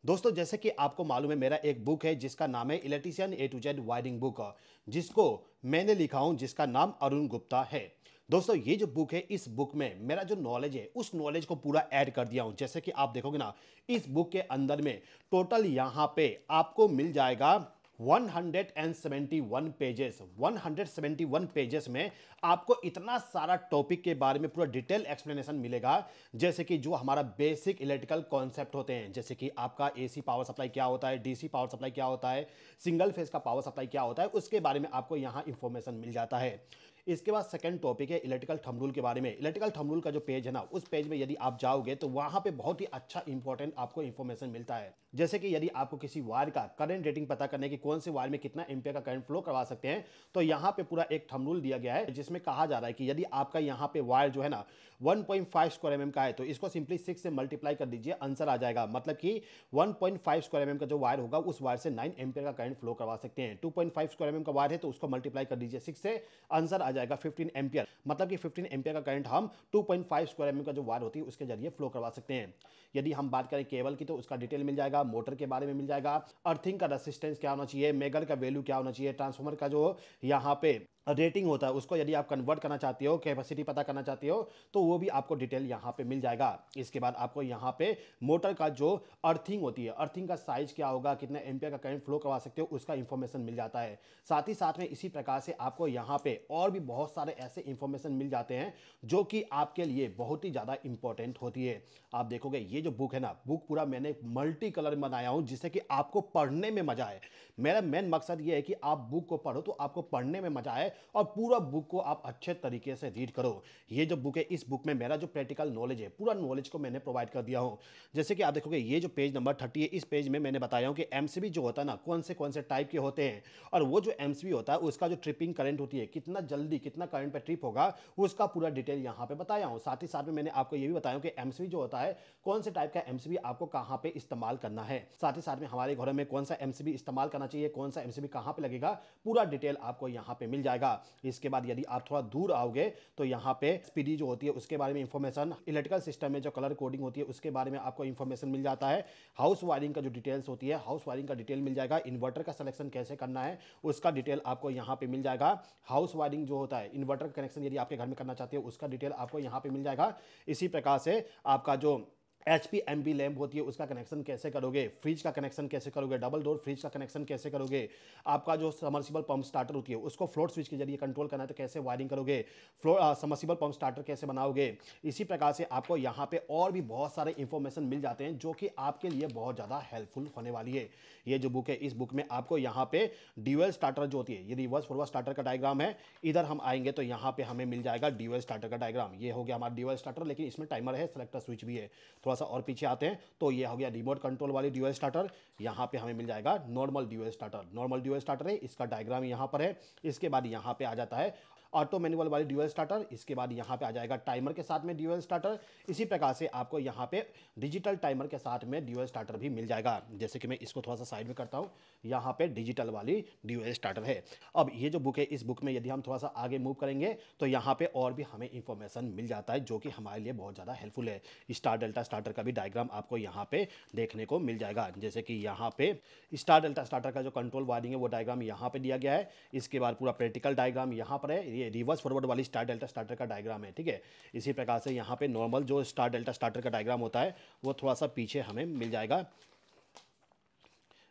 दोस्तों जैसे कि आपको मालूम है मेरा एक बुक है जिसका नाम है electrician A to Z wiring book, जिसको मैंने लिखा हूं, जिसका नाम अरुण गुप्ता है। दोस्तों ये जो बुक है, इस बुक में मेरा जो नॉलेज है उस नॉलेज को पूरा ऐड कर दिया हूं। जैसे कि आप देखोगे ना, इस बुक के अंदर में टोटल यहां पे आपको मिल जाएगा 171 पेजेस। 171 पेजेस में आपको इतना सारा टॉपिक के बारे में पूरा डिटेल एक्सप्लेनेशन मिलेगा। जैसे कि जो हमारा बेसिक इलेक्ट्रिकल कॉन्सेप्ट होते हैं, जैसे कि आपका एसी पावर सप्लाई क्या होता है, डीसी पावर सप्लाई क्या होता है, सिंगल फेज का पावर सप्लाई क्या होता है, उसके बारे में आपको यहां इंफॉर्मेशन मिल जाता है। इसके बाद सेकंड टॉपिक है इलेक्ट्रिकल थंब रूल के बारे में। इलेक्ट्रिकल थंब रूल का जो पेज है ना, उस पेज में यदि आप जाओगे तो वहां पे बहुत ही अच्छा इंपॉर्टेंट आपको इंफॉर्मेशन मिलता है। जैसे कि यदि आपको किसी वायर का करंट रेटिंग पता करने की, कौन से वायर में कितना एम्पियर का करंट फ्लो करवा सकते हैं, तो यहां पे पूरा एक थंब रूल दिया गया है जिसमें कहा जा रहा है कि यदि आपका यहां पे वायर जो है ना 1.5 स्क्वायर एमएम का है तो इसको सिंपली 6 से मल्टीप्लाई कर दीजिए, आंसर आ जाएगा। मतलब कि 1.5 स्क्वायर एमएम का जो वायर होगा उस वायर से 9 एम्पियर का करंट फ्लो करवा सकते हैं। 2.5 स्क्वायर एमएम का वायर है तो उसको मल्टीप्लाई कर दीजिए 6 से, आंसर आ जाएगा 15 एम्पियर। मतलब कि 15 एम्पियर का करंट हम 2.5 स्क्वायर एमएम का जो वायर होती है उसके जरिए फ्लो करवा सकते हैं। यदि हम बात करें केबल की तो उसका डिटेल मिल जाएगा, मोटर के बारे में मिल जाएगा, अर्थिंग का रेसिस्टेंस क्या होना चाहिए, मेगर का वैल्यू क्या होना चाहिए, ट्रांसफार्मर का जो यहाँ पे रेटिंग होता है उसको यदि आप कन्वर्ट करना चाहते हो, कैपेसिटी पता करना चाहते हो, तो वो भी आपको डिटेल यहाँ पे मिल जाएगा। इसके बाद आपको यहाँ पे मोटर का जो अर्थिंग होती है, अर्थिंग का साइज क्या होगा, कितने एम्पियर का करंट फ्लो करवा सकते हो, उसका इंफॉर्मेशन मिल जाता है। साथ ही साथ में इसी प्रकार से आपको यहाँ पे और भी बहुत सारे ऐसे इंफॉर्मेशन मिल जाते हैं जो कि आपके लिए बहुत ही ज़्यादा इंपॉर्टेंट होती है। आप देखोगे ये जो बुक है ना, बुक पूरा मैंने मल्टी कलर में बनाया हूँ जिससे कि आपको पढ़ने में मजा आए। मेरा मेन मकसद ये है कि आप बुक को पढ़ो तो आपको पढ़ने में मजा आए और पूरा बुक को आप अच्छे तरीके से रीड करो। ये जो बुक है, इस बुक में मेरा जो प्रैक्टिकल नॉलेज है, पूरा नॉलेज को मैंने प्रोवाइड कर दिया हूँ। जैसे कि आप देखोगे ये जो पेज नंबर 30 है, इस पेज में मैंने बताया हूँ कि एमसीबी जो होता है ना, कौन से टाइप के होते हैं, और वो जो एमसीबी होता है उसका जो ट्रिपिंग करंट होती है, कितना जल्दी कितना करंट पे ट्रिप होगा, उसका पूरा डिटेल यहाँ पे बताया हूँ। साथ ही साथ में मैंने आपको ये भी बताया हूँ कि एमसीबी जो होता है, कौन से टाइप का एमसीबी आपको कहाँ पे इस्तेमाल करना है। साथ ही साथ में हमारे घरों में कौन सा एमसीबी इस्तेमाल करना चाहिए, कौन सा एमसीबी कहाँ पे लगेगा, पूरा डिटेल आपको यहाँ पे मिल जाएगा। इसके बाद यदि आप थोड़ा दूर आओगे तो यहाँ पे एसपीडी जो होती है उसके बारे में इंफॉर्मेशन, इलेक्ट्रिकल सिस्टम में जो कलर कोडिंग होती है उसके बारे में आपको इंफॉर्मेशन मिल जाता है। हाउस वायरिंग का जो डिटेल्स होती है, हाउस वायरिंग का डिटेल मिल जाएगा। इन्वर्टर का सिलेक्शन कैसे करना है उसका डिटेल आपको यहाँ पे मिल जाएगा। हाउस वायरिंग जो होता है, इन्वर्टर का कनेक्शन यदि आपके घर में करना चाहते हो उसका डिटेल आपको यहाँ पे मिल जाएगा। इसी प्रकार से आपका जो HP MB लैम्प होती है उसका कनेक्शन कैसे करोगे, फ्रिज का कनेक्शन कैसे करोगे, डबल डोर फ्रिज का कनेक्शन कैसे करोगे, आपका जो समर्सिबल पंप स्टार्टर होती है उसको फ्लोट स्विच के जरिए कंट्रोल करना है तो कैसे वायरिंग करोगे, समर्सिबल पंप स्टार्टर कैसे बनाओगे। इसी प्रकार से आपको यहाँ पे और भी बहुत सारे इंफॉर्मेशन मिल जाते हैं जो कि आपके लिए बहुत ज़्यादा हेल्पफुल होने वाली है। ये जो बुक है, इस बुक में आपको यहाँ पे ड्यूअल स्टार्टर जो होती है, ये रिवर्स फॉरवर्ड स्टार्टर का डायग्राम है। इधर हम आएंगे तो यहाँ पे हमें मिल जाएगा ड्यूअल स्टार्टर का डायग्राम। ये हो गया हमारा ड्यूअल स्टार्टर, लेकिन इसमें टाइमर है, सेलेक्टर स्विच भी है। थोड़ा सा और पीछे आते हैं तो ये हो गया रिमोट कंट्रोल वाली ड्यूअल स्टार्टर। यहाँ पे हमें मिल जाएगा normal dual starter. Normal dual starter है, इसका डायग्राम यहाँ पर है। इसके बाद यहाँ पे आ जाता है ऑटो मैनुअल वाली ड्यूअल स्टार्टर। इसके बाद यहाँ पे आ जाएगा टाइमर के साथ में ड्यूअल स्टार्टर। इसी प्रकार से आपको यहाँ पे डिजिटल टाइमर के साथ में ड्यूअल स्टार्टर भी मिल जाएगा। जैसे कि मैं इसको थोड़ा सा साइड में करता हूँ, यहाँ पे डिजिटल वाली ड्यूअल स्टार्टर है। अब ये जो बुक है, इस बुक में यदि हम थोड़ा सा आगे मूव करेंगे तो यहाँ पे और भी हमें इंफॉर्मेशन मिल जाता है जो कि हमारे लिए बहुत ज़्यादा हेल्पफुल है। स्टार डेल्टा स्टार्टर का भी डायग्राम आपको यहाँ पे देखने को मिल जाएगा। जैसे कि यहाँ पे स्टार डेल्टा स्टार्टर का जो कंट्रोल वायरिंग है वो डायग्राम यहाँ पे दिया गया है। इसके बाद पूरा प्रैक्टिकल डायग्राम यहाँ पर है। ये रिवर्स फॉरवर्ड वाली स्टार डेल्टा स्टार्टर का डायग्राम है, ठीक है। इसी प्रकार से यहाँ पे नॉर्मल जो स्टार डेल्टा स्टार्टर का डायग्राम होता है वो थोड़ा सा पीछे हमें मिल जाएगा।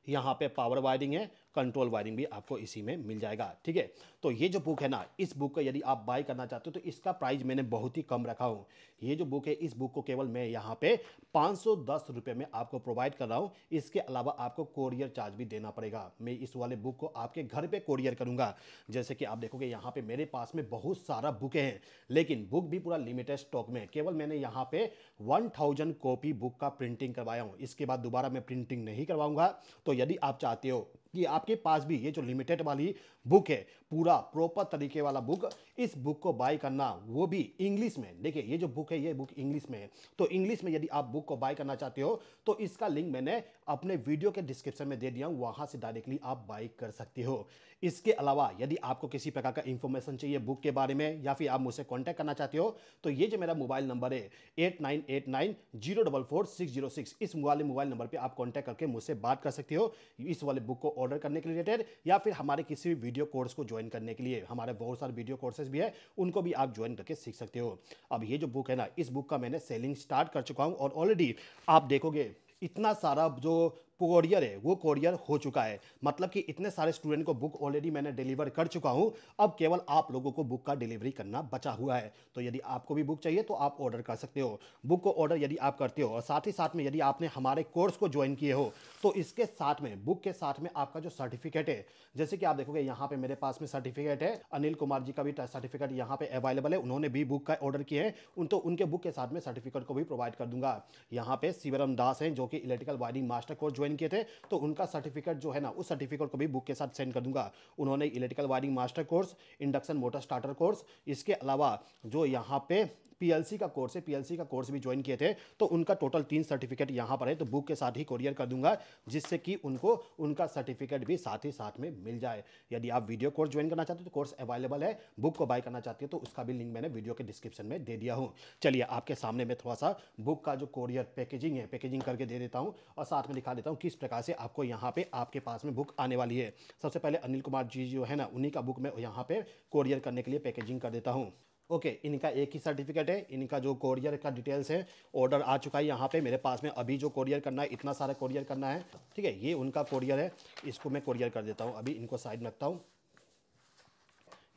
यहाँ पे पावर वायरिंग है, कंट्रोल वायरिंग भी आपको इसी में मिल जाएगा, ठीक है। तो ये जो बुक है ना, इस बुक को यदि आप बाय करना चाहते हो तो इसका प्राइस मैंने बहुत ही कम रखा हूँ। ये जो बुक है, इस बुक को केवल मैं यहाँ पे 510 रुपये में आपको प्रोवाइड कर रहा हूँ। इसके अलावा आपको कोरियर चार्ज भी देना पड़ेगा। मैं इस वाले बुक को आपके घर पे कोरियर करूँगा। जैसे कि आप देखोगे यहाँ पे मेरे पास में बहुत सारा बुकें हैं, लेकिन बुक भी पूरा लिमिटेड स्टॉक में। केवल मैंने यहाँ पे 1000 कॉपी बुक का प्रिंटिंग करवाया हूँ। इसके बाद दोबारा मैं प्रिंटिंग नहीं करवाऊंगा। तो यदि आप चाहते हो कि आपके पास भी ये जो लिमिटेड वाली बुक है, पूरा प्रॉपर तरीके वाला बुक, इस बुक को बाय करना, वो भी इंग्लिश में। देखिए ये जो बुक है, ये बुक इंग्लिश में है, तो इंग्लिश में यदि आप बुक को बाय करना चाहते हो तो इसका लिंक मैंने अपने वीडियो के डिस्क्रिप्शन में दे दिया हूं, वहां से डायरेक्टली आप बाय कर सकते हो। इसके अलावा यदि आपको किसी प्रकार का इंफॉर्मेशन चाहिए बुक के बारे में, या फिर आप मुझसे कॉन्टैक्ट करना चाहते हो, तो ये जो मेरा मोबाइल नंबर है 8989044606, इस मोबाइल नंबर पे आप कॉन्टैक्ट करके मुझसे बात कर सकते हो इस वाले बुक को ऑर्डर करने के रिलेटेड, या फिर हमारे किसी भी वीडियो कोर्स को ज्वाइन करने के लिए। हमारे बहुत सारे वीडियो कोर्सेज भी है, उनको भी आप ज्वाइन करके सीख सकते हो। अब ये जो बुक है ना, इस बुक का मैंने सेलिंग स्टार्ट कर चुका हूं, और ऑलरेडी आप देखोगे इतना सारा जो कोरियर है वो कोरियर हो चुका है। मतलब कि इतने सारे स्टूडेंट को बुक ऑलरेडी मैंने डिलीवर कर चुका हूं, अब केवल आप लोगों को बुक का डिलीवरी करना बचा हुआ है। तो यदि आपको भी बुक चाहिए तो आप ऑर्डर कर सकते हो। बुक को ऑर्डर यदि आप करते हो, और साथ ही साथ में यदि आपने हमारे कोर्स को ज्वाइन किए हो, तो इसके साथ में, बुक के साथ में आपका जो सर्टिफिकेट है, जैसे कि आप देखोगे यहाँ पे मेरे पास में सर्टिफिकेट है, अनिल कुमार जी का भी सर्टिफिकेट यहाँ पे अवेलेबल है, उन्होंने भी बुक का ऑर्डर किए हैं, तो उनके बुक के साथ में सर्टिफिकेट को भी प्रोवाइड कर दूंगा। यहाँ पे शिवरम दास हैं जो कि electrical wiring master course join किए थे, तो उनका सर्टिफिकेट जो है ना, उस सर्टिफिकेट को भी बुक के साथ सेंड कर दूंगा। उन्होंने electrical wiring master course, induction motor starter course, इसके अलावा जो यहाँ पे पीएलसी का कोर्स है, पीएलसी का कोर्स भी ज्वाइन किए थे, तो उनका टोटल 3 सर्टिफिकेट यहाँ पर है, तो बुक के साथ ही कोरियर कर दूंगा, जिससे कि उनको उनका सर्टिफिकेट भी साथ ही साथ में मिल जाए। यदि आप वीडियो कोर्स ज्वाइन करना चाहते हो तो कोर्स अवेलेबल है, बुक को बाय करना चाहते हो तो उसका भी लिंक मैंने वीडियो के डिस्क्रिप्शन में दे दिया हूँ। चलिए आपके सामने मैं थोड़ा सा बुक का जो कोरियर पैकेजिंग है, पैकेजिंग करके दे देता हूँ, और साथ में दिखा देता हूँ किस प्रकार से आपको यहाँ पे आपके पास में बुक आने वाली है। सबसे पहले अनिल कुमार जी जो है ना, उन्हीं का बुक मैं यहाँ पे कोरियर करने के लिए पैकेजिंग कर देता हूँ। ओके, इनका एक ही सर्टिफिकेट है, इनका जो कोरियर का डिटेल्स है, ऑर्डर आ चुका है यहाँ पे मेरे पास में। अभी जो कोरियर करना है, इतना सारा कोरियर करना है, ठीक है, ये उनका कोरियर है, इसको मैं कोरियर कर देता हूँ। अभी इनको साइड में रखता हूँ,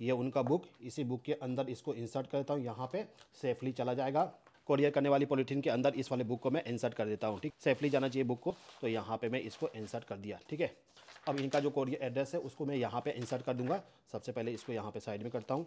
ये उनका बुक, इसी बुक के अंदर इसको इंसर्ट कर देता हूँ, यहाँ पे सेफली चला जाएगा। कोरियर करने वाली पॉलीथीन के अंदर इस वाले बुक को मैं इंसर्ट कर देता हूँ, ठीक, सेफली जाना चाहिए बुक को, तो यहाँ पे मैं इसको इंसर्ट कर दिया, ठीक है। अब इनका जो कोरियर एड्रेस है उसको मैं यहाँ पे इंसर्ट कर दूंगा। सबसे पहले इसको यहाँ पे साइड में करता हूँ।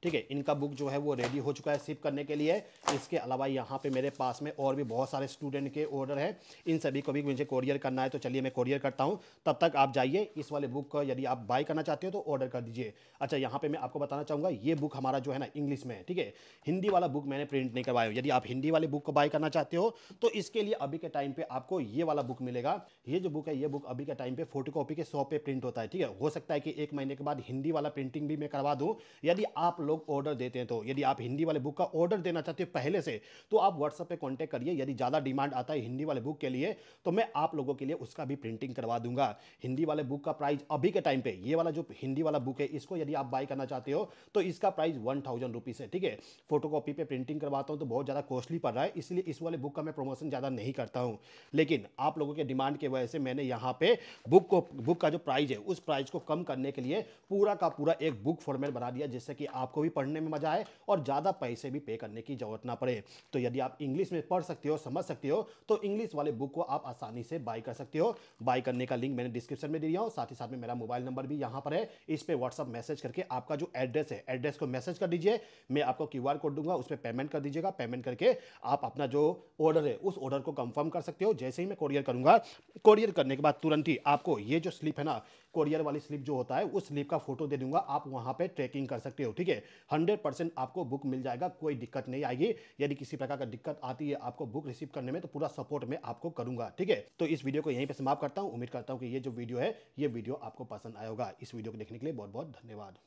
ठीक है, इनका बुक जो है वो रेडी हो चुका है शिप करने के लिए। इसके अलावा यहाँ पे मेरे पास में और भी बहुत सारे स्टूडेंट के ऑर्डर है, इन सभी को भी मुझे कोरियर करना है, तो चलिए मैं कोरियर करता हूँ। तब तक आप जाइए, इस वाले बुक को यदि आप बाय करना चाहते हो तो ऑर्डर कर दीजिए। अच्छा, यहाँ पे मैं आपको बताना चाहूँगा, ये बुक हमारा जो है ना इंग्लिश में है, ठीक है, हिंदी वाला बुक मैंने प्रिंट नहीं करवाया। यदि आप हिंदी वाले बुक को बाय करना चाहते हो तो इसके लिए अभी के टाइम पे आपको ये वाला बुक मिलेगा। ये जो बुक है, ये बुक अभी के टाइम पे फोटोकॉपी के 100 पे प्रिंट होता है, ठीक है। हो सकता है कि 1 महीने के बाद हिंदी वाला प्रिंटिंग भी मैं करवा दूँ, यदि आप लोग ऑर्डर देते हैं तो। यदि आप हिंदी वाले बुक का ऑर्डर देना चाहते हो पहले से, तो आप व्हाट्सएप पे कांटेक्ट करिए। यदि ज़्यादा डिमांड आता है हिंदी वाले बुक के लिए तो मैं आप लोगों के लिए उसका भी प्रिंटिंग करवा दूंगा। हिंदी वाले बुक का प्राइस अभी के टाइम पे, ये वाला जो हिंदी वाला बुक है, इसको यदि आप बाय करना चाहते हो तो इसका प्राइस 1000 रुपीज़ है, ठीक है। फोटोकॉपी पे प्रिंटिंग करवाता हूँ तो बहुत ज़्यादा कॉस्टली पड़ रहा है, इसलिए इस वाले बुक का मैं प्रमोशन ज़्यादा नहीं करता हूँ। लेकिन आप लोगों के डिमांड की वजह से मैंने यहाँ पे बुक का जो प्राइस है उस प्राइस को कम करने के लिए पूरा का पूरा एक बुक फॉर्मेट बना दिया, जिससे कि आपको भी पढ़ने में मजा आए और ज़्यादा पैसे भी पे करने की जरूरत ना पड़े। तो यदि आप इंग्लिश में पढ़ सकते हो, समझ सकते हो, तो इंग्लिश वाले बुक को आप आसानी से बाय कर सकते हो। बाय करने का लिंक मैंने डिस्क्रिप्शन में दे दिया हूं, साथ ही साथ में मेरा मोबाइल नंबर भी यहां पर है। इस पे व्हाट्सअप मैसेज करके आपका जो एड्रेस है, एड्रेस को मैसेज कर दीजिए, मैं आपको क्यूआर कोड दूंगा, उस पर पेमेंट कर दीजिएगा। पेमेंट करके आप अपना जो ऑर्डर है उस ऑर्डर को कंफर्म कर सकते हो। जैसे ही मैं कोरियर करूंगा, कोरियर करने के बाद तुरंत ही आपको ये जो स्लिप है ना, कोरियर वाली स्लिप जो होता है, उस स्लिप का फोटो दे दूंगा, आप वहां पे ट्रैकिंग कर सकते हो, ठीक है। 100% आपको बुक मिल जाएगा, कोई दिक्कत नहीं आएगी। यदि किसी प्रकार का दिक्कत आती है आपको बुक रिसीव करने में, तो पूरा सपोर्ट मैं आपको करूंगा, ठीक है। तो इस वीडियो को यहीं पे समाप्त करता हूं। उम्मीद करता हूं कि ये जो वीडियो है, ये वीडियो आपको पसंद आएगा। इस वीडियो को देखने के लिए बहुत बहुत धन्यवाद।